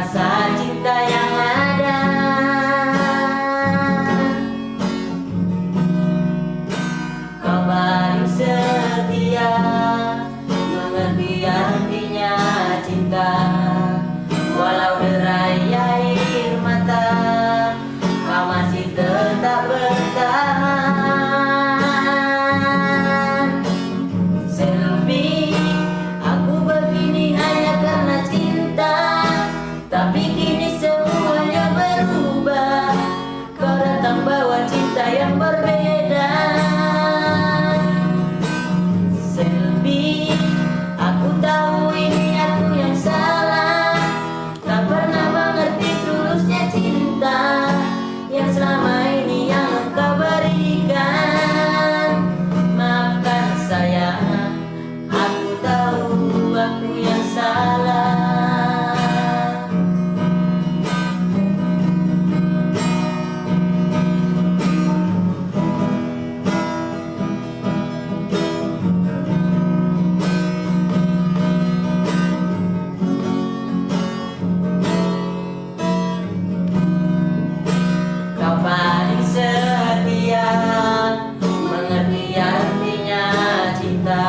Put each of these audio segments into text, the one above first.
rasa cinta yang ada. Kau paling setia, mengerti artinya cinta. Walau derai air mata, kau masih tetap bertahan. Selfie, aku begini hanya karena cinta, tapi kini semuanya berubah. Kau datang bawa cinta yang berbeda. Selfie, aku tahu ini aku yang salah, tak pernah mengerti tulusnya cinta yang selama ini yang kau berikan. Maafkan saya, aku tahu aku yang salah. Kau paling setia, mengerti artinya cinta.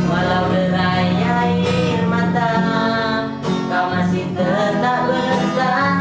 Walau derai air mata, kau masih tetap bertahan.